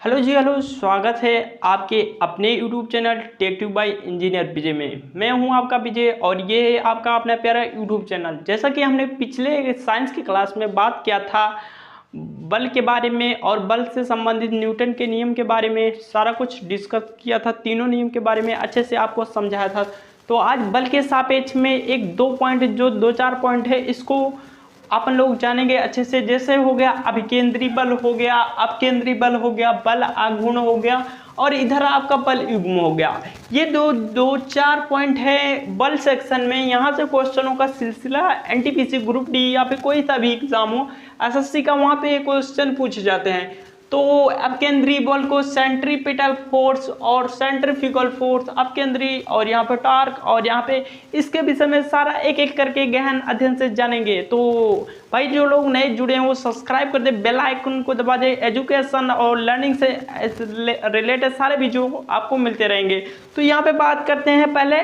Hello जी, hello. स्वागत है आपके अपने YouTube channel tech tube by engineer Vijay में। मैं हूं आपका विजय और ये है आपका अपना प्यारा यूट्यूब चैनल। जैसा कि हमने पिछले साइंस की क्लास में बात किया था बल के बारे में और बल से संबंधित न्यूटन के नियम के बारे में सारा कुछ डिस्कस किया था, तीनों नियम के बारे में अच्छे से आपको समझाया था। तो आज बल के सापेक्ष में एक दो पॉइंट, जो दो चार पॉइंट है, इसको अपन लोग जानेंगे अच्छे से। जैसे हो गया अभिकेंद्री बल, हो गया अपकेंद्री बल, हो गया बल आघूर्ण, हो गया और इधर आपका बल युग्म हो गया। ये दो चार पॉइंट है बल सेक्शन में। यहाँ से क्वेश्चनों का सिलसिला एनटीपीसी ग्रुप डी या फिर कोई सा भी एग्जाम हो एसएससी का, वहाँ पे क्वेश्चन पूछे जाते हैं। तो अपकेंद्री बल को सेंट्रीपिटल फोर्स और सेंट्रीफ्यूगल फोर्स, अपकेंद्री और यहाँ पे टॉर्क, और यहाँ पे इसके विषय में सारा एक एक करके गहन अध्ययन से जानेंगे। तो भाई जो लोग नए जुड़े हैं वो सब्सक्राइब कर दे, बेल आइकन को दबा दे। एजुकेशन और लर्निंग से रिलेटेड सारे वीडियो आपको मिलते रहेंगे। तो यहाँ पे बात करते हैं पहले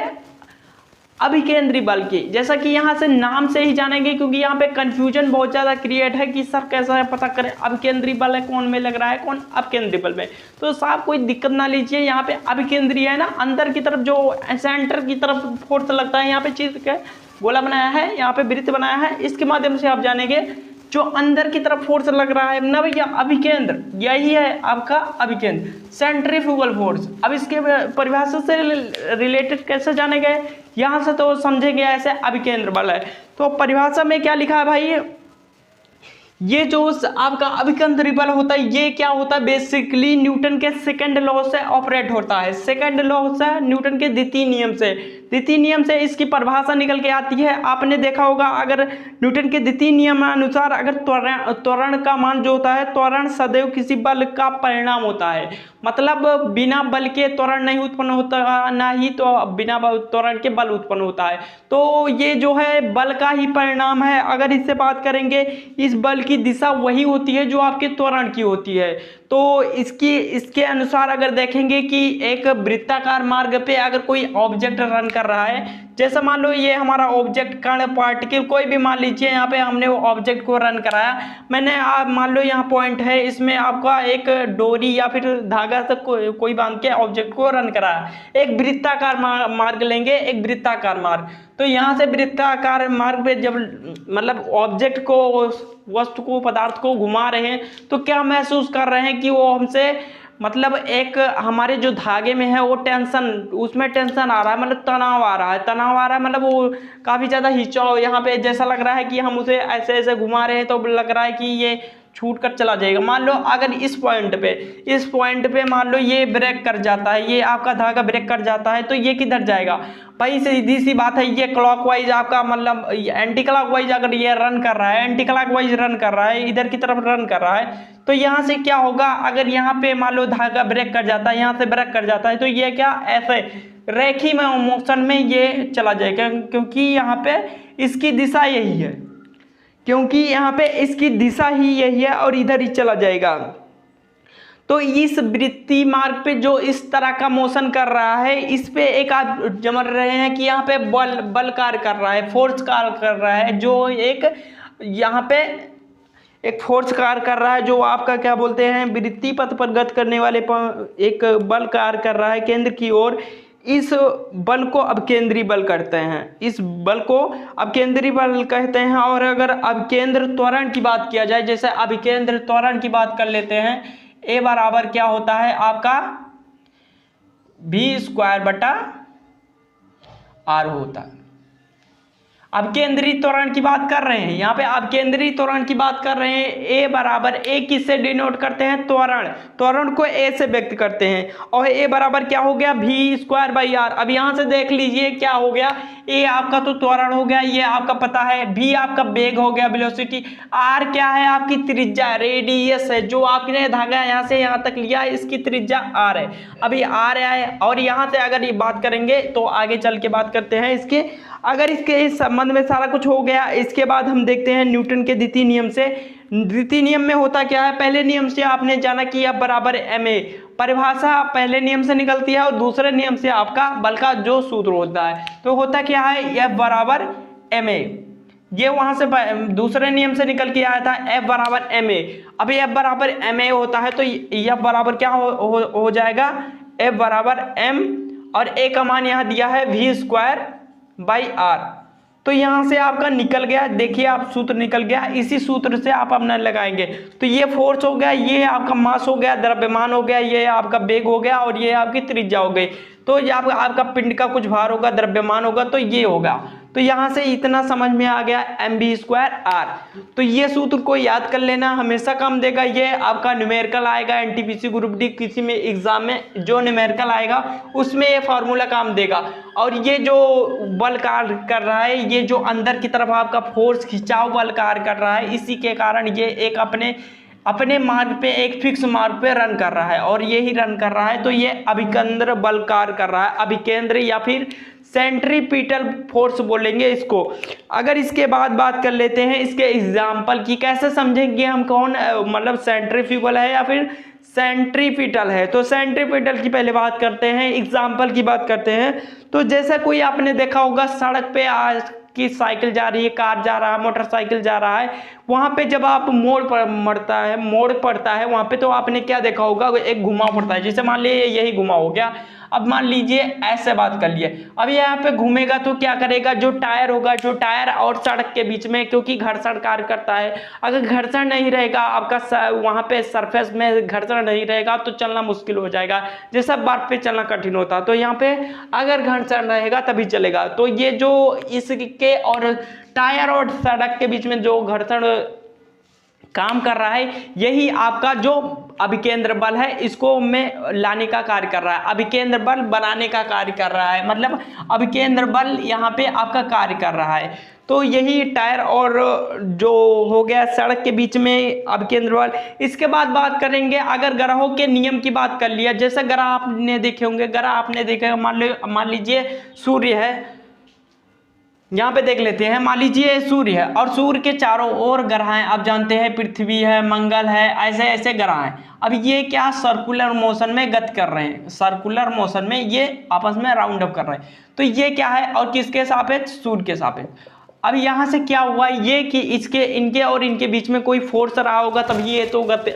अभिकेंद्री बल की। जैसा कि यहाँ से नाम से ही जानेंगे, क्योंकि यहाँ पे कंफ्यूजन बहुत ज़्यादा क्रिएट है कि सर कैसा है पता करें अभिकेंद्री बल है कौन में लग रहा है, कौन अपकेंद्री बल में। तो साहब कोई दिक्कत ना लीजिए, यहाँ पे अभिकेंद्री है ना, अंदर की तरफ जो सेंटर की तरफ फोर्स लगता है। यहाँ पे चीज का गोला बनाया है, यहाँ पे वृत्त बनाया है, इसके माध्यम से आप जानेंगे जो अंदर की तरफ फोर्स लग रहा है ना भैया, अभिकेंद्र, यही है आपका अभिकेंद्र, सेंट्रीफ्यूगल फोर्स। अब इसके परिभाषा से रिलेटेड कैसे जाने गए, यहाँ से तो समझेंगे ऐसे अभिकेंद्र बल है। तो परिभाषा में क्या लिखा है भाई, ये जो आपका अभिकेंद्री बल होता है ये क्या होता है, बेसिकली न्यूटन के सेकंड लॉ से ऑपरेट होता है। सेकंड लॉ से, न्यूटन के द्वितीय नियम से, द्वितीय नियम से इसकी परिभाषा निकल के आती है। आपने देखा होगा, अगर न्यूटन के द्वितीय नियम अनुसार अगर त्वरण का मान जो होता है, त्वरण सदैव किसी बल का परिणाम होता है। मतलब बिना बल के त्वरण नहीं उत्पन्न होता, ना ही तो बिना त्वरण के बल उत्पन्न होता है। तो ये जो है बल का ही परिणाम है। अगर इससे बात करेंगे, इस बल की दिशा वही होती है जो आपके त्वरण की होती है। तो इसके अनुसार अगर देखेंगे कि एक वृत्ताकार मार्ग पे अगर कोई ऑब्जेक्ट रन कर रहा है, जैसे मान लो ये हमारा ऑब्जेक्ट, कण, पार्टिकल, कोई भी मान लीजिए, यहाँ पे हमने वो ऑब्जेक्ट को रन कराया। मैंने आप मान लो यहाँ पॉइंट है, इसमें आपका एक डोरी या फिर धागा से कोई बांध के ऑब्जेक्ट को रन कराया। एक वृत्ताकार मार्ग लेंगे, एक वृत्ताकार मार्ग। तो यहाँ से वृत्ताकार मार्ग पे जब मतलब ऑब्जेक्ट को, वस्तु को, पदार्थ को घुमा रहे हैं, तो क्या महसूस कर रहे हैं कि वो हमसे मतलब एक हमारे जो धागे में है वो टेंशन, उसमें टेंशन आ रहा है, मतलब तनाव आ रहा है, तनाव आ रहा है, मतलब वो काफ़ी ज़्यादा खिंचाव, यहाँ पे जैसा लग रहा है कि हम उसे ऐसे ऐसे घुमा रहे हैं तो लग रहा है कि ये छूट कर चला जाएगा। मान लो अगर इस पॉइंट पे मान लो ये ब्रेक कर जाता है, ये आपका धागा ब्रेक कर जाता है, तो ये किधर जाएगा भाई, सीधी सी बात है, ये क्लॉकवाइज आपका मतलब एंटी क्लॉकवाइज अगर ये रन कर रहा है, एंटी क्लॉकवाइज रन कर रहा है, इधर की तरफ रन कर रहा है, तो यहाँ से क्या होगा, अगर यहाँ पे मान लो धागा ब्रेक कर जाता है, यहाँ से ब्रेक कर जाता है, तो ये क्या ऐसे रेखीय मोशन में ये चला जाएगा, क्योंकि यहाँ पे इसकी दिशा यही है, क्योंकि यहाँ पे इसकी दिशा ही यही है और इधर ही चला जाएगा। तो इस वृत्तीय मार्ग पे जो इस तरह का मोशन कर रहा है, इस पे एक आप जमर रहे हैं कि यहाँ पे बल कार्य कर रहा है, फोर्स कार्य कर रहा है, जो एक यहाँ पे एक फोर्स कार्य कर रहा है, जो आपका क्या बोलते हैं, वृत्तीय पथ पर गति करने वाले एक बल कार्य कर रहा है केंद्र की ओर। इस बल को अपकेंद्री बल कहते हैं, इस बल को अपकेंद्री बल कहते हैं। और अगर अपकेंद्र त्वरण की बात किया जाए, जैसे अभिकेंद्र त्वरण की बात कर लेते हैं, ए बराबर क्या होता है आपका v² बटा r होता है। अपकेंद्री त्वरण की बात कर रहे हैं, यहाँ पे अपकेंद्री त्वरण की बात कर रहे हैं। ए बराबर, ए किससे डिनोट करते हैं, त्वरण, त्वरण को ए से व्यक्त करते हैं। और ए बराबर क्या हो गया, v² बाई r। अब यहाँ से देख लीजिए क्या हो गया, ए आपका तो त्वरण हो गया, ये आपका पता है, v आपका वेग हो गया, वेलोसिटी, r क्या है आपकी त्रिज्या, रेडियस है, जो आपने धागा यहाँ से यहाँ तक लिया है, इसकी त्रिज्या r है। अभी r है, और यहाँ से अगर ये बात करेंगे तो आगे चल के बात करते हैं इसके। अगर इसके इस संबंध में सारा कुछ हो गया, इसके बाद हम देखते हैं न्यूटन के द्वितीय नियम से। द्वितीय नियम में होता क्या है, पहले नियम से आपने जाना कि F बराबर ma, परिभाषा पहले नियम से निकलती है, और दूसरे नियम से आपका बल का जो सूत्र होता है, तो होता क्या है, F बराबर ma। ये वहां से दूसरे नियम से निकल के आया था F बराबर एम ए। अभी F बराबर एम ए होता है तो F बराबर क्या हो जाएगा, F बराबर m, और a का मान यहाँ दिया है v स्क्वायर बाई आर। तो यहाँ से आपका निकल गया, देखिए आप सूत्र निकल गया, इसी सूत्र से आप अपना लगाएंगे। तो ये फोर्स हो गया, ये आपका मास हो गया, द्रव्यमान हो गया, ये आपका वेग हो गया, और ये आपकी त्रिज्या हो गई। तो ये आपका पिंड का कुछ भार होगा, द्रव्यमान होगा, तो ये होगा। तो यहाँ से इतना समझ में आ गया mv स्क्वायर आर। तो ये सूत्र को याद कर लेना, हमेशा काम देगा। ये आपका न्यूमेरिकल आएगा एनटीपीसी ग्रुप डी किसी में एग्जाम में, जो न्यूमेरिकल आएगा उसमें ये फार्मूला काम देगा। और ये जो बल कार्य कर रहा है, ये जो अंदर की तरफ आपका फोर्स खिंचाव बल कार्य कर रहा है, इसी के कारण ये एक अपने मार्ग पे, एक फिक्स मार्ग पे रन कर रहा है, और यही रन कर रहा है। तो ये अभिकेंद्र बल कार्य कर रहा है, अभिकेंद्र या फिर सेंट्रीपिटल फोर्स बोलेंगे इसको। अगर इसके बाद बात कर लेते हैं इसके एग्जाम्पल की, कैसे समझेंगे हम कौन मतलब सेंट्रीफ्यूगल है या फिर सेंट्रीपिटल है। तो सेंट्रीपिटल की पहले बात करते हैं, एग्जाम्पल की बात करते हैं। तो जैसा कोई आपने देखा होगा सड़क पे आज की साइकिल जा रही है, कार जा रहा है, मोटरसाइकिल जा रहा है, वहां पे जब आप मोड़ पड़ता है वहां पे, तो आपने क्या देखा होगा, एक घुमाव पड़ता है। जैसे मान लीजिए यही घुमाव हो गया, अब मान लीजिए ऐसे बात कर लिए, अब यहाँ पे घूमेगा तो क्या करेगा, जो टायर होगा, जो टायर और सड़क के बीच में, क्योंकि घर्षण कार्य करता है, अगर घर्षण नहीं रहेगा आपका वहां पे सरफेस में घर्षण नहीं रहेगा तो चलना मुश्किल हो जाएगा, जैसा बर्फ पे चलना कठिन होता है। तो यहाँ पे अगर घर्षण रहेगा तभी चलेगा। तो ये जो इसके और टायर और सड़क के बीच में जो घर्षण काम कर रहा है, यही आपका जो अभिकेंद्र बल है इसको में लाने का कार्य कर रहा है, अभिकेंद्र बल बनाने का कार्य कर रहा है, मतलब अभिकेंद्र बल यहाँ पे आपका कार्य कर रहा है। तो यही टायर और जो हो गया सड़क के बीच में अभिकेंद्र बल। इसके बाद बात करेंगे, अगर ग्रहों के नियम की बात कर लिया, जैसे ग्रह आपने देखे होंगे, ग्रह आपने देखे, मान लीजिए सूर्य है, यहाँ पे देख लेते हैं, मान लीजिए सूर्य है और सूर्य के चारों ओर ग्रह हैं, आप जानते हैं पृथ्वी है, मंगल है, ऐसे ऐसे ग्रह हैं। अब ये क्या सर्कुलर मोशन में गति कर रहे हैं, सर्कुलर मोशन में ये आपस में राउंड अप कर रहे हैं। तो ये क्या है, और किसके सापेक्ष, सूर्य के सापेक्ष। अब यहाँ से क्या हुआ, ये कि इनके और इनके बीच में कोई फोर्स रहा होगा, तब ये तो गति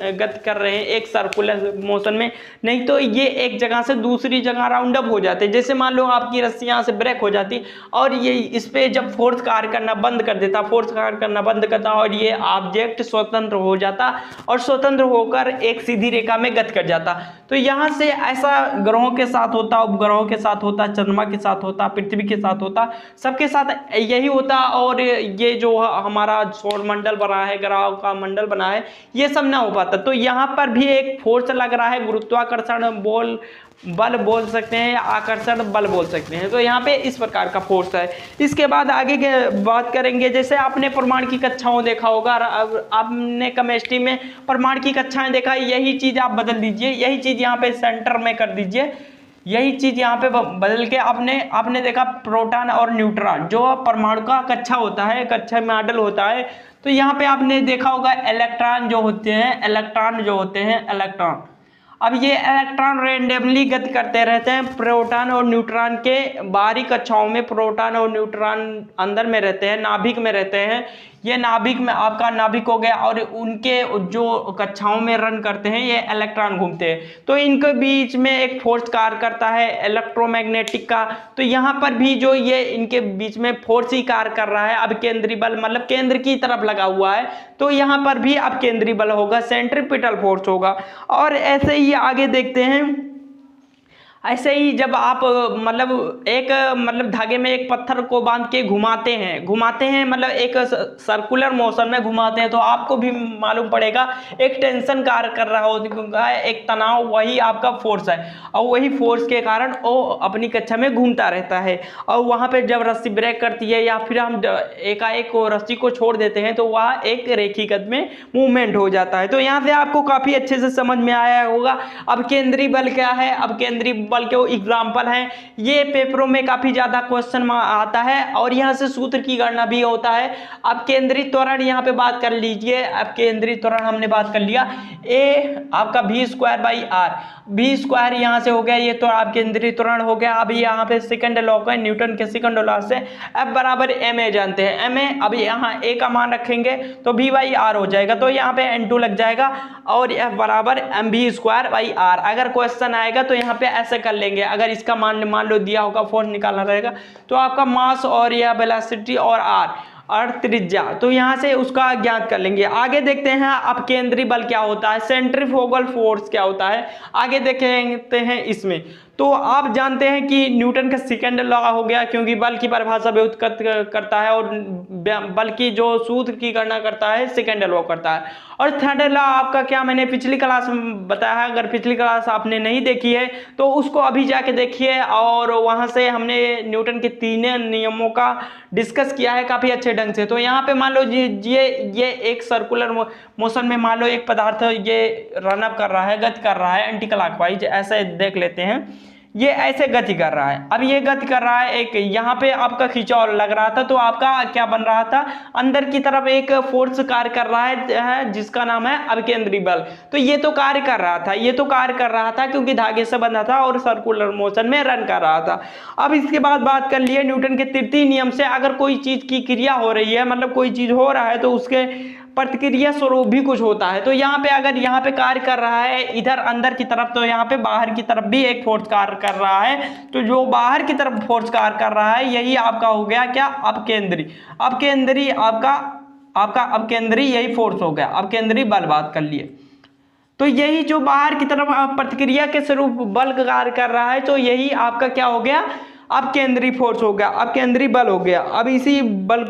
कर रहे हैं एक सर्कुलर मोशन में, नहीं तो ये एक जगह से दूसरी जगह राउंड अप हो जाते। जैसे मान लो आपकी रस्सी यहाँ से ब्रेक हो जाती और ये इस पे जब फोर्स कार्य करना बंद कर देता, फोर्स कार्य करना बंद करता, और ये ऑब्जेक्ट स्वतंत्र हो जाता, और स्वतंत्र होकर एक सीधी रेखा में गति कर जाता। तो यहाँ से ऐसा ग्रहों के साथ होता, उपग्रहों के साथ होता, चंद्रमा के साथ होता, पृथ्वी के साथ होता, सबके साथ यही होता। और ये जो हमारा सौर मंडल बना है, ग्रहों का मंडल बना है, ये सब ना हो पाता। तो यहाँ पर भी एक फोर्स लग रहा है, गुरुत्वाकर्षण बल बोल सकते हैं, आकर्षण बल बोल सकते हैं। तो यहाँ पे इस प्रकार का फोर्स है। इसके बाद आगे के बात करेंगे, जैसे आपने परमाणु की कक्षाओं देखा होगा, अब आपने केमिस्ट्री में परमाणु की कक्षाएं देखा, यही चीज आप बदल दीजिए, यही चीज यहाँ पे सेंटर में कर दीजिए, यही चीज यहाँ पे बदल के आपने देखा प्रोटॉन और न्यूट्रॉन, जो परमाणु का कक्षा होता है, कक्षा मॉडल होता है। तो यहाँ पे आपने देखा होगा इलेक्ट्रॉन जो होते हैं, इलेक्ट्रॉन, अब ये इलेक्ट्रॉन रेंडमली गति करते रहते हैं। प्रोटॉन और न्यूट्रॉन के बाहरी कक्षाओं में प्रोटॉन और न्यूट्रॉन अंदर में रहते हैं, नाभिक में रहते हैं। ये नाभिक में आपका नाभिक हो गया, और उनके जो कक्षाओं में रन करते हैं ये इलेक्ट्रॉन घूमते हैं। तो इनके बीच में एक फोर्स कार्य करता है इलेक्ट्रोमैग्नेटिक का। तो यहाँ पर भी जो ये इनके बीच में फोर्स ही कार्य कर रहा है, अब केंद्रीय बल मतलब केंद्र की तरफ लगा हुआ है। तो यहाँ पर भी अब केंद्रीय बल होगा, सेंट्रीपिटल फोर्स होगा। और ऐसे ही आगे देखते हैं, ऐसे ही जब आप मतलब धागे में एक पत्थर को बांध के घुमाते हैं मतलब एक सर्कुलर मोशन में घुमाते हैं, तो आपको भी मालूम पड़ेगा एक टेंशन कार्य कर रहा होगा, एक तनाव, वही आपका फोर्स है। और वही फोर्स के कारण वो अपनी कक्षा में घूमता रहता है। और वहाँ पे जब रस्सी ब्रेक करती है या फिर हम एकाएक रस्सी को छोड़ देते हैं, तो वह एक रेखी गति में मूवमेंट हो जाता है। तो यहाँ से आपको काफी अच्छे से समझ में आया होगा अब केंद्रीय बल क्या है। अब केंद्रीय बल के एग्जाम्पल हैं, ये पेपरों में काफी ज्यादा क्वेश्चन आता है, और यहाँ से सूत्र की गणना भी होता है। अब केंद्रीय त्वरण यहाँ पे बात कर लीजिए, अब केंद्रीय त्वरण हमने बात कर लिया, ए आपका v square by r, v square यहाँ से हो गया, ये तो आप केंद्रीय त्वरण हो गया। अभी यहाँ पे सेकंड लॉ का न्यूटन के सेकंड लॉ से एफ बराबर एम ए जानते हैं, एम ए, अभी यहाँ ए का मान रखेंगे तो वी बाई आर हो जाएगा, तो यहाँ पे N2 लग जाएगा और एफ बराबर m v square by r. अगर क्वेश्चन आएगा तो यहाँ पे ऐसे कर लेंगे, अगर इसका मान लो दिया होगा, फोर्स निकालना रहेगा तो आपका मास और या वेलोसिटी और त्रिज्या, तो यहाँ से उसका ज्ञात कर लेंगे। आगे देखते हैं अपकेंद्री बल क्या होता है, सेंट्रीफ्यूगल फोर्स क्या होता है, आगे देखते हैं इसमें। तो आप जानते हैं कि न्यूटन का सेकंड लॉ हो गया, क्योंकि बल की परिभाषा व्युत्पत्त करता है और बल की जो सूत्र की गणना करता है सेकंड लॉ करता है। और थर्ड लॉ आपका क्या मैंने पिछली क्लास में बताया है, अगर पिछली क्लास आपने नहीं देखी है तो उसको अभी जाके देखिए, और वहां से हमने न्यूटन के तीनों नियमों का डिस्कस किया है काफी अच्छे ढंग से। तो यहाँ पे मान लो ये एक सर्कुलर मोशन में मान लो एक पदार्थ ये रन अप कर रहा है, गति कर रहा है एंटी क्लॉकवाइज, ऐसे देख लेते हैं, ये ऐसे गति कर रहा है। अब ये गति कर रहा है, एक यहाँ पे आपका खिंचाव लग रहा था, तो आपका क्या बन रहा था, अंदर की तरफ एक फोर्स कार्य कर रहा है जिसका नाम है अपकेंद्री बल। तो ये तो कार्य कर रहा था, ये तो कार्य कर रहा था क्योंकि धागे से बंधा था और सर्कुलर मोशन में रन कर रहा था। अब इसके बाद बात कर लिए न्यूटन के तृतीय नियम से, अगर कोई चीज की क्रिया हो रही है, मतलब कोई चीज हो रहा है तो उसके प्रतिक्रिया स्वरूप भी कुछ होता है। तो यहाँ पे अगर यहाँ पे कार्य कर रहा है इधर अंदर की तरफ, तो यहाँ पे बाहर की तरफ भी एक फोर्स कार्य कर रहा है। तो जो बाहर की तरफ फोर्स कार्य कर रहा है यही आपका हो गया क्या, अपकेंद्री आपका अपकेंद्री यही फोर्स हो गया, अपकेंद्री बल बात कर लिए। तो यही जो बाहर की तरफ प्रतिक्रिया के स्वरूप बल कार्य कर रहा है, तो यही आपका क्या हो गया, अपकेंद्री फोर्स हो गया, अपकेंद्री बल हो गया। अब इसी बल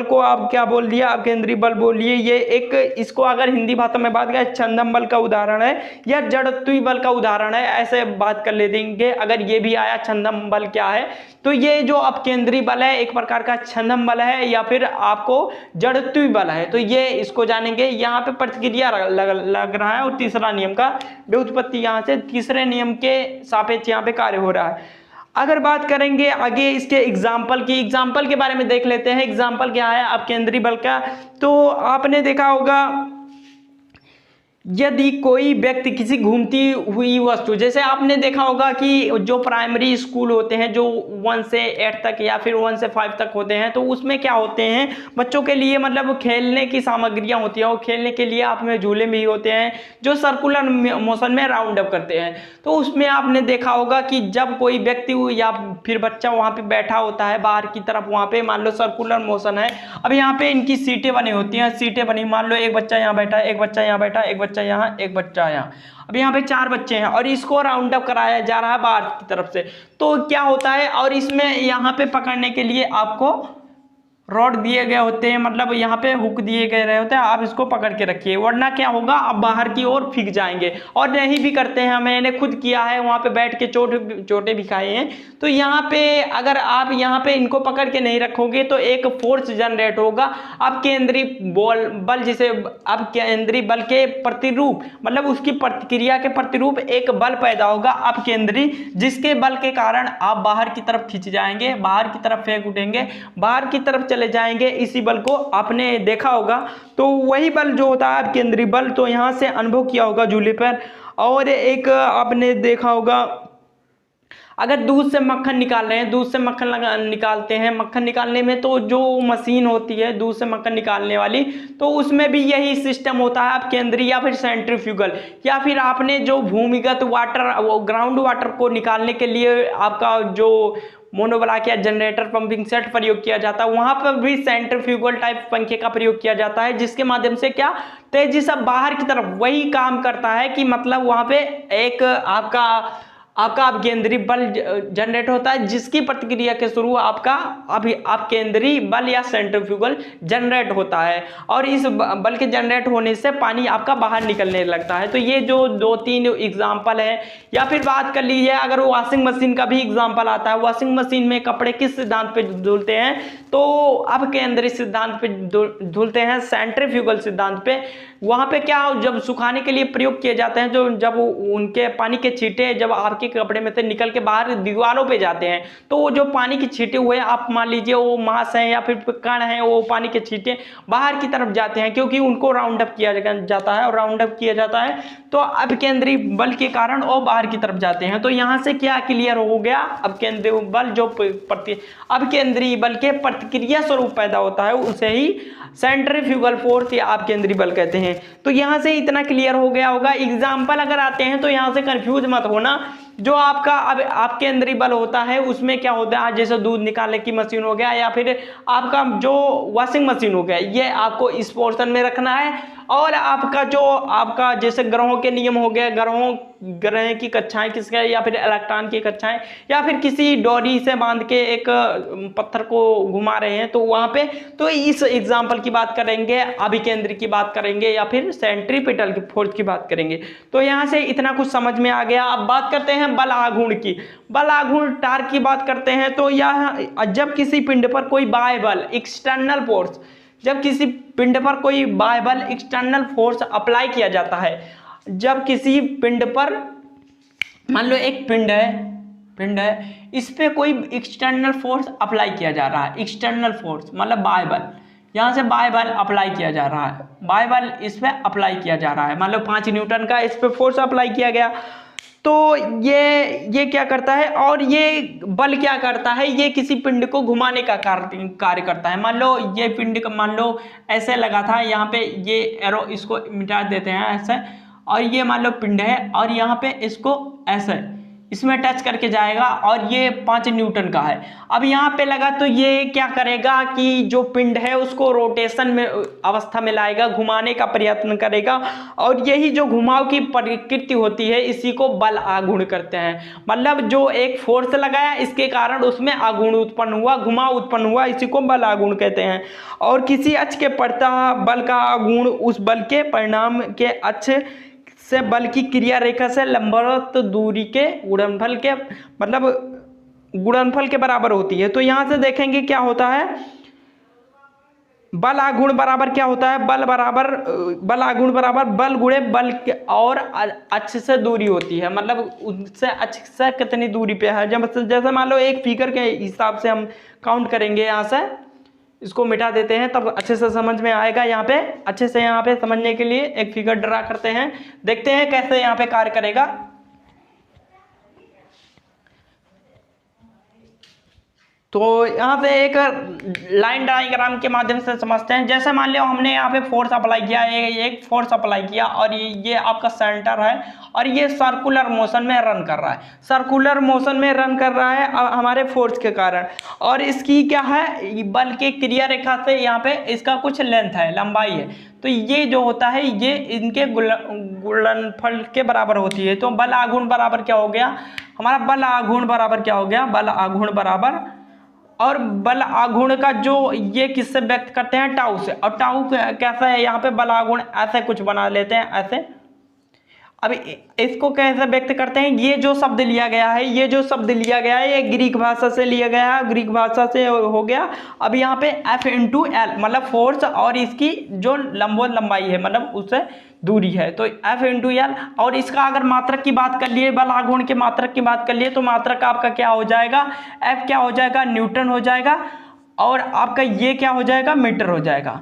को आप क्या बोल दिया, अपकेंद्री बल बोलिए। ये एक, इसको अगर हिंदी भाषा में बात करें छंदम बल का उदाहरण है या जड़त्वीय बल का उदाहरण है, ऐसे बात कर ले देंगे। अगर ये भी आया छंदम बल क्या है, तो ये जो अपकेंद्री बल है एक प्रकार का छंदम बल है या फिर आपको जड़त्वीय बल है, तो ये इसको जानेंगे। यहाँ पे प्रतिक्रिया लग रहा है और तीसरा नियम का व्युत्पत्ति, यहाँ से तीसरे नियम के सापेक्ष यहाँ पे कार्य हो रहा है। अगर बात करेंगे आगे इसके एग्जाम्पल के बारे में देख लेते हैं। एग्जाम्पल क्या है अपकेंद्री बल का, तो आपने देखा होगा यदि कोई व्यक्ति किसी घूमती हुई वस्तु, जैसे आपने देखा होगा कि जो प्राइमरी स्कूल होते हैं जो 1 से 8 तक या फिर 1 से 5 तक होते हैं, तो उसमें क्या होते हैं बच्चों के लिए, मतलब खेलने की सामग्रियां होती हैं और खेलने के लिए आप में झूले भी होते हैं जो सर्कुलर मोशन में राउंड अप करते हैं। तो उसमें आपने देखा होगा कि जब कोई व्यक्ति या फिर बच्चा वहां पे बैठा होता है बाहर की तरफ, वहां पे मान लो सर्कुलर मोशन है, अब यहाँ पे इनकी सीटें बनी होती हैं, सीटें बनी, मान लो एक बच्चा यहाँ बैठा, एक बच्चा यहाँ बैठा, एक बच्चा यहाँ, एक बच्चा यहाँ, अब यहाँ पे 4 बच्चे हैं और इसको राउंड अप कराया जा रहा है बाहर की तरफ से। तो क्या होता है, और इसमें यहाँ पे पकड़ने के लिए आपको रॉड दिए गए होते हैं, मतलब यहाँ पे हुक दिए गए रहे होते हैं, आप इसको पकड़ के रखिए, वरना क्या होगा आप बाहर की ओर फिक जाएंगे। और नहीं भी करते हैं, मैंने खुद किया है, वहाँ पे बैठ के चोटें भी खाए हैं। तो यहाँ पे अगर आप यहाँ पे इनको पकड़ के नहीं रखोगे तो एक फोर्स जनरेट होगा अपकेंद्री बल, जिसे अपकेंद्री बल के प्रतिरूप, मतलब उसकी प्रतिक्रिया के प्रतिरूप एक बल पैदा होगा अपकेंद्री, जिसके बल के कारण आप बाहर की तरफ खिंच जाएंगे, बाहर की तरफ फेंक उठेंगे, बाहर की तरफ चले जाएंगे। इसी बल को आपने देखा होगा, तो वही बल जो होता है अपकेंद्री बल, तो यहाँ से अनुभव किया होगा झूले पर। और एक आपने देखा होगा अगर दूध से मक्खन निकाल रहे हैं, दूध से मक्खन निकालते हैं, मक्खन निकालने में तो जो मशीन होती है दूध से मक्खन निकालने वाली, तो उसमें भी यही सिस्टम होता है अपकेंद्री या फिर सेंट्रीफ्यूगल, या फिर आपने जो भूमिगत वाटर, ग्राउंड वाटर को निकालने के लिए आपका जो मोनोब्लॉक या जनरेटर पंपिंग सेट प्रयोग किया जाता है, वहां पर भी सेंट्रीफ्यूगल टाइप पंखे का प्रयोग किया जाता है, जिसके माध्यम से क्या तेजी से बाहर की तरफ वही काम करता है कि मतलब वहां पे एक आपका अपकेंद्री बल जनरेट होता है, जिसकी प्रतिक्रिया के शुरू आपका अपकेंद्री बल या सेंट्रीफ्यूगल जनरेट होता है, और इस बल के जनरेट होने से पानी आपका बाहर निकलने लगता है। तो ये जो 2-3 एग्जाम्पल है, या फिर बात कर लीजिए अगर वॉशिंग मशीन का भी एग्जाम्पल आता है, वॉशिंग मशीन में कपड़े किस सिद्धांत पे धुलते हैं, तो अपकेंद्री सिद्धांत पे धुलते हैं, सेंट्रीफ्यूगल सिद्धांत पे वहाँ पे क्या जब सुखाने के लिए प्रयोग किए जाते हैं, जो जब उनके पानी के छींटे जब आपके कपड़े में से निकल के बाहर दीवारों पे जाते हैं, तो वो जो पानी के छींटे हुए आप मान लीजिए वो मांस है या फिर कण है, वो पानी के छींटे बाहर की तरफ जाते हैं, क्योंकि उनको राउंड अप किया जाता है, और राउंड अप किया जाता है तो अपकेंद्री बल के कारण वो बाहर की तरफ जाते हैं। तो यहाँ से क्या क्लियर हो गया, अपकेंद्री बल जो अपकेंद्री बल के प्रतिक्रिया स्वरूप पैदा होता है उसे ही सेंट्रीफ्यूगल फोर्स या अपकेंद्री बल कहते हैं। तो यहाँ से इतना क्लियर हो गया होगा। एग्जाम्पल अगर आते हैं तो यहाँ से कंफ्यूज मत होना। जो आपका अब आपके अंदर बल होता है उसमें क्या होता है, जैसे दूध निकालने की मशीन हो गया या फिर आपका जो वॉशिंग मशीन हो गया, ये आपको इस पोर्शन में रखना है। और आपका जो आपका जैसे ग्रहों के नियम हो गए, ग्रह की कक्षाएं किसके, या फिर इलेक्ट्रॉन की कक्षाएं, या फिर किसी डोरी से बांध के एक पत्थर को घुमा रहे हैं तो वहां पे, तो इस एग्जाम्पल की बात करेंगे, अभिकेंद्री की बात करेंगे या फिर सेंट्रीपिटल की फोर्स की बात करेंगे। तो यहाँ से इतना कुछ समझ में आ गया। अब बात करते हैं बल आघूर्ण की। बल आघूर्ण टार्क की बात करते हैं तो यह जब किसी पिंड पर कोई बाह्य बल एक्सटर्नल फोर्स, जब किसी पिंड पर कोई बाह्य बल एक्सटर्नल फोर्स अप्लाई किया जाता है, जब किसी पिंड पर मान लो एक पिंड है, इस पे कोई एक्सटर्नल फोर्स अप्लाई किया जा रहा है, एक्सटर्नल फोर्स मतलब बाह्य बल, यहाँ से बाह्य बल अप्लाई किया जा रहा है, बाह्य बल इस पे अप्लाई किया जा रहा है, मान लो 5 न्यूटन का इस पे फोर्स अप्लाई किया गया। तो ये क्या करता है, और ये बल क्या करता है, ये किसी पिंड को घुमाने का कार्य करता है। मान लो ये पिंड मान लो ऐसे लगा था, यहाँ पे ये एरो इसको मिटा देते हैं ऐसे, और ये मान लो पिंड है और यहाँ पे इसको ऐसे इसमें टच करके जाएगा और ये 5 न्यूटन का है। अब यहाँ पे लगा तो ये क्या करेगा कि जो पिंड है उसको रोटेशन में अवस्था में लाएगा, घुमाने का प्रयत्न करेगा, और यही जो घुमाव की प्रकृति होती है इसी को बल आघूर्ण करते हैं। मतलब जो एक फोर्स लगाया इसके कारण उसमें आघूर्ण उत्पन्न हुआ, घुमाव उत्पन्न हुआ, इसी को बल आघूर्ण कहते हैं। और किसी अक्ष के पड़ता बल का आघूर्ण उस बल के परिणाम के अक्ष से बल की क्रिया रेखा से लंबवत दूरी के गुणनफल के मतलब गुणनफल के बराबर होती है। तो यहां से देखेंगे क्या होता है, बल आघूर्ण बराबर क्या होता है, बल आघूर्ण बराबर बल गुणे बल और अक्ष से दूरी होती है, मतलब उससे अक्ष से कितनी दूरी पे है। जैसे मान लो एक फिगर के हिसाब से हम काउंट करेंगे, यहाँ से इसको मिटा देते हैं तब अच्छे से समझ में आएगा। यहाँ पे अच्छे से यहाँ पे समझने के लिए एक फिगर ड्रा करते हैं, देखते हैं कैसे यहाँ पे कार्य करेगा। तो यहाँ से एक लाइन डायग्राम के माध्यम से समझते हैं। जैसे मान लो हमने यहाँ पे फोर्स अप्लाई किया, एक फोर्स अप्लाई किया और ये आपका सेंटर है और ये सर्कुलर मोशन में रन कर रहा है, सर्कुलर मोशन में रन कर रहा है हमारे फोर्स के कारण। और इसकी क्या है, बल के क्रिया रेखा से यहाँ पे इसका कुछ लेंथ है, लंबाई है, तो ये जो होता है ये इनके गुणनफल के बराबर होती है। तो बल आघूर्ण बराबर क्या हो गया हमारा, बल आघूर्ण बराबर क्या हो गया, बल आघूर्ण बराबर, और बल आघूर्ण का जो ये किससे व्यक्त करते हैं, टाउ से। और टाउ कैसा है, यहाँ पे बल आघूर्ण ऐसे कुछ बना लेते हैं ऐसे। अब इसको कैसे व्यक्त करते हैं, ये जो शब्द लिया गया है, ये जो शब्द लिया गया है ये ग्रीक भाषा से लिया गया है, ग्रीक भाषा से हो गया। अब यहाँ पे F इंटू एल मतलब फोर्स और इसकी जो लंबाई है मतलब उससे दूरी है, तो F इंटू एल। और इसका अगर मात्रक की बात कर लिए, बल आघूर्ण के मात्रक की बात कर लिए, तो मात्रक आपका क्या हो जाएगा, F क्या हो जाएगा, न्यूटन हो जाएगा, और आपका ये क्या हो जाएगा, मीटर हो जाएगा,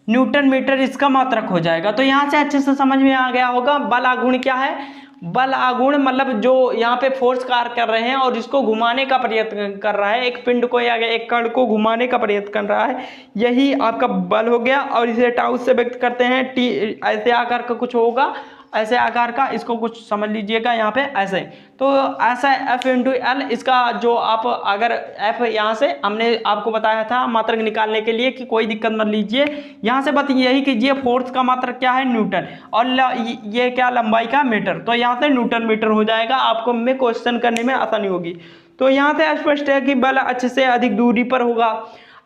न्यूटन मीटर इसका मात्रक हो जाएगा। तो यहाँ से अच्छे से समझ में आ गया होगा बल आघूर्ण क्या है। बल आघूर्ण मतलब जो यहाँ पे फोर्स कार्य कर रहे हैं और इसको घुमाने का प्रयत्न कर रहा है, एक पिंड को या एक कण को घुमाने का प्रयत्न कर रहा है, यही आपका बल हो गया। और इसे टाउ से व्यक्त करते हैं, टी ऐसे आकार का कुछ होगा, ऐसे आकार का, इसको कुछ समझ लीजिएगा यहाँ पे ऐसे। तो ऐसा F इंटू एल, इसका जो आप अगर F यहाँ से हमने आपको बताया था मात्रक निकालने के लिए कि कोई दिक्कत मत लीजिए, यहाँ से बस यही कीजिए फोर्स का मात्रक क्या है, न्यूटन, और ये क्या लंबाई का, मीटर, तो यहाँ से न्यूटन मीटर हो जाएगा, आपको में क्वेश्चन करने में आसानी होगी। तो यहाँ से स्पष्ट है कि बल अच्छे से अधिक दूरी पर होगा।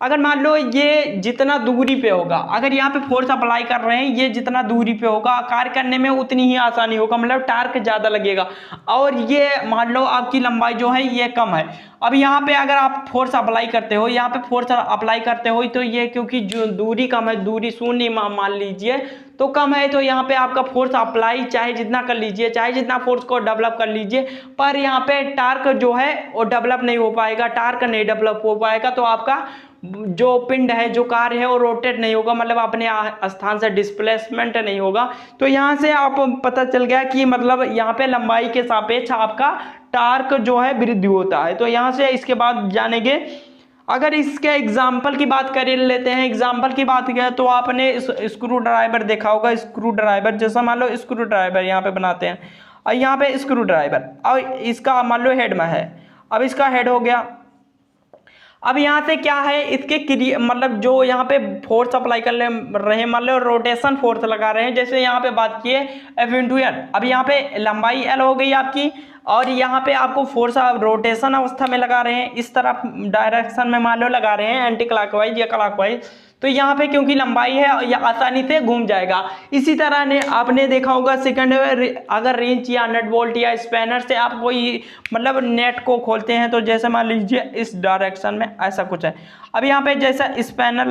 अगर मान लो ये जितना दूरी पे होगा, अगर यहाँ पे फोर्स अप्लाई कर रहे हैं, ये जितना दूरी पे होगा कार्य करने में उतनी ही आसानी होगा, मतलब टार्क ज़्यादा लगेगा। और ये मान लो आपकी लंबाई जो है ये कम है, अब यहाँ पे अगर आप फोर्स अप्लाई करते हो, यहाँ पे फोर्स अप्लाई करते हो तो ये क्योंकि जो दूरी कम है, दूरी शून्य मान लीजिए, तो कम है, तो यहाँ पे आपका फोर्स अप्लाई चाहे जितना कर लीजिए, चाहे जितना फोर्स को डेवलप कर लीजिए, पर यहाँ पे टार्क जो है वो डेवलप नहीं हो पाएगा, टार्क नहीं डेवलप हो पाएगा, तो आपका जो पिंड है, जो कार है, वो रोटेट नहीं होगा, मतलब अपने स्थान से डिस्प्लेसमेंट नहीं होगा। तो यहाँ से आप पता चल गया कि मतलब यहाँ पे लंबाई के सापेक्ष आपका टार्क जो है वृद्धि होता है। तो यहाँ से इसके बाद जानेंगे, अगर इसके एग्जाम्पल की बात कर लेते हैं, एग्जाम्पल की बात किया तो आपने स्क्रू ड्राइवर देखा होगा। स्क्रू ड्राइवर जैसा मान लो स्क्रू ड्राइवर यहाँ पे बनाते हैं, और यहाँ पे स्क्रू ड्राइवर, और इसका मान लो हेड में है, अब इसका हेड हो गया। अब यहाँ से क्या है, इसके मतलब जो यहाँ पे फोर्स अप्लाई कर रहे हैं, मान लो रोटेशन फोर्स लगा रहे हैं, जैसे यहाँ पे बात किए F×L। अब यहाँ पे लंबाई L हो गई आपकी, और यहाँ पे आपको फोर्स रोटेशन अवस्था में लगा रहे हैं, इस तरफ डायरेक्शन में मान लो लगा रहे हैं, एंटी क्लॉकवाइज या क्लॉकवाइज। तो यहाँ पे क्योंकि लंबाई है या आसानी से घूम जाएगा। इसी तरह ने आपने देखा होगा सेकंड, अगर रेंच या नट बोल्ट या स्पैनर से आप कोई मतलब नेट को खोलते हैं, तो जैसे मान लीजिए इस डायरेक्शन में ऐसा कुछ है। अब यहाँ पे जैसा स्पैनर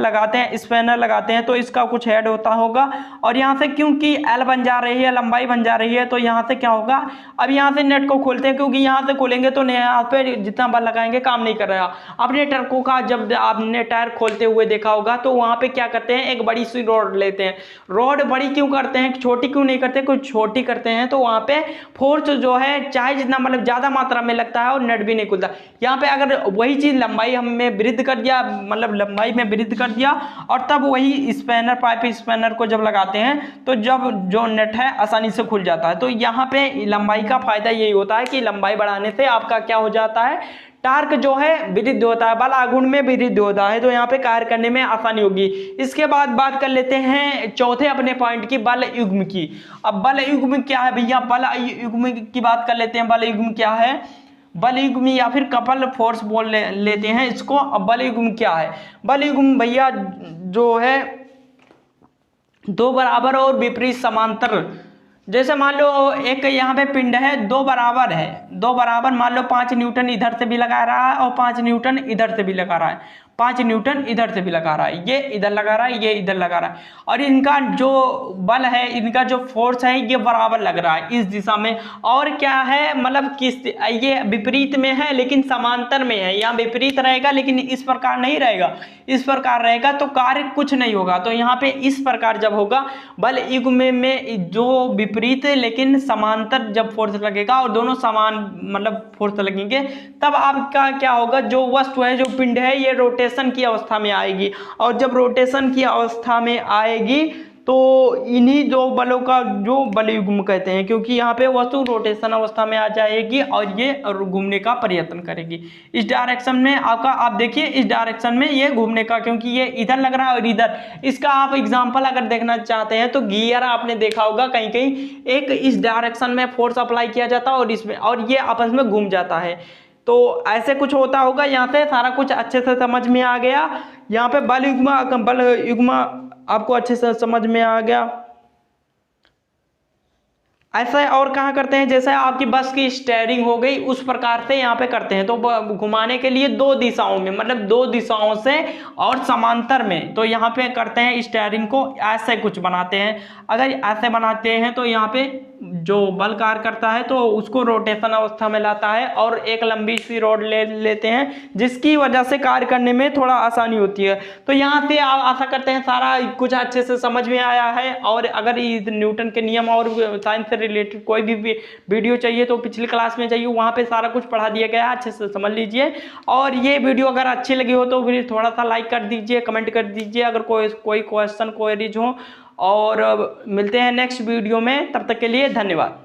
लगाते हैं तो इसका कुछ हेड होता होगा, और यहाँ से क्योंकि L बन जा रही है, लंबाई बन जा रही है, तो यहाँ से क्या होगा, अब यहाँ से नेट को खोलते हैं, क्योंकि यहाँ से खोलेंगे तो यहाँ पे जितना बल लगाएंगे काम नहीं कर रहा। अपने ट्रकों का जब आपने टायर खोलते हुए देखा होगा, तो वहाँ पे क्या करते हैं, एक बड़ी सी रॉड लेते हैं। रॉड बड़ी क्यों करते हैं, छोटी क्यों नहीं करते, कुछ छोटी करते हैं, तो वहाँ पे फोर्स जो है चाहे जितना मतलब ज़्यादा मात्रा में लगता है और नेट भी नहीं खुलता। यहाँ पे अगर वही चीज़ लंबाई हमें वृद्धि कर दिया, मतलब लंबाई में वृद्धि कर दिया, और तब वही स्पैनर, पाइप स्पैनर को जब लगाते हैं, तो जब जो नेट है आसानी से खुल जाता है। तो यहाँ पे लंबाई का फायदा यही होता है कि लंबाई बढ़ाने से आपका क्या हो जाता है, टार्क जो है वृद्धि होता है, बल आघूर्ण में वृद्धि होता है, तो यहाँ पे कार्य करने में आसानी होगी। इसके बाद बात कर लेते हैं चौथे अपने पॉइंट की, बल युग्म की। अब बल युग्म क्या है भैया, बल युग्म की बात कर लेते हैं। बल युग्म क्या है, बल युग्म या फिर कपल फोर्स बोल लेते हैं इसको। अब बल युग्म क्या है, बल युग्म भैया जो है दो बराबर और विपरीत समांतर, जैसे मान लो एक यहाँ पे पिंड है, दो बराबर है, दो बराबर मान लो 5 न्यूटन इधर से भी लगा रहा है और 5 न्यूटन इधर से भी लगा रहा है, 5 न्यूटन इधर से भी लगा रहा है, ये इधर लगा रहा है, ये इधर लगा रहा है, और इनका जो बल है, इनका जो फोर्स है, ये बराबर लग रहा है इस दिशा में। और क्या है, मतलब किस, ये विपरीत में है लेकिन समांतर में है, यहाँ विपरीत रहेगा लेकिन इस प्रकार नहीं रहेगा, इस प्रकार रहेगा, तो कार्य कुछ नहीं होगा। तो यहाँ पे इस प्रकार जब होगा, बल युग्म में जो विपरीत लेकिन समांतर जब फोर्स लगेगा और दोनों समान मतलब फोर्स लगेंगे, तब आपका क्या होगा, जो वस्तु है, जो पिंड है, ये रोटेशन की अवस्था में आएगी। और जब रोटेशन की अवस्था में आएगी तो इन्हीं जो बलों का जो बल युग्म कहते हैं, क्योंकि यहाँ पे वस्तु रोटेशन अवस्था में आ जाएगी और ये घूमने का प्रयत्न करेगी इस डायरेक्शन में। आपका आप देखिए इस डायरेक्शन में ये घूमने का, क्योंकि ये इधर लग रहा है और इधर। इसका आप एग्जांपल अगर देखना चाहते हैं तो गियर आपने देखा होगा कहीं कहीं, एक इस डायरेक्शन में फोर्स अप्लाई किया जाता है और इसमें, और ये आपस में घूम जाता है। तो ऐसे कुछ होता होगा। यहाँ से सारा कुछ अच्छे से समझ में आ गया। यहाँ पे बल युग्म आपको अच्छे से समझ में आ गया। ऐसा और कहाँ करते हैं, जैसे आपकी बस की स्टीयरिंग हो गई, उस प्रकार से यहाँ पे करते हैं। तो घुमाने के लिए दो दिशाओं में, मतलब दो दिशाओं से और समांतर में, तो यहाँ पे करते हैं स्टीयरिंग को ऐसे कुछ बनाते हैं। अगर ऐसे बनाते हैं तो यहाँ पे जो बल कार्य करता है तो उसको रोटेशन अवस्था में लाता है, और एक लंबी सी रॉड ले लेते हैं जिसकी वजह से कार्य करने में थोड़ा आसानी होती है। तो यहाँ से आप आशा करते हैं सारा कुछ अच्छे से समझ में आया है। और अगर इस न्यूटन के नियम और साइंस से रिलेटेड कोई भी वीडियो चाहिए तो पिछली क्लास में चाहिए, वहाँ पे सारा कुछ पढ़ा दिया गया है, अच्छे से समझ लीजिए। और ये वीडियो अगर अच्छी लगी हो तो फिर थोड़ा सा लाइक कर दीजिए, कमेंट कर दीजिए अगर कोई क्वेश्चन क्वेरीज हो। और मिलते हैं नेक्स्ट वीडियो में, तब तक के लिए धन्यवाद।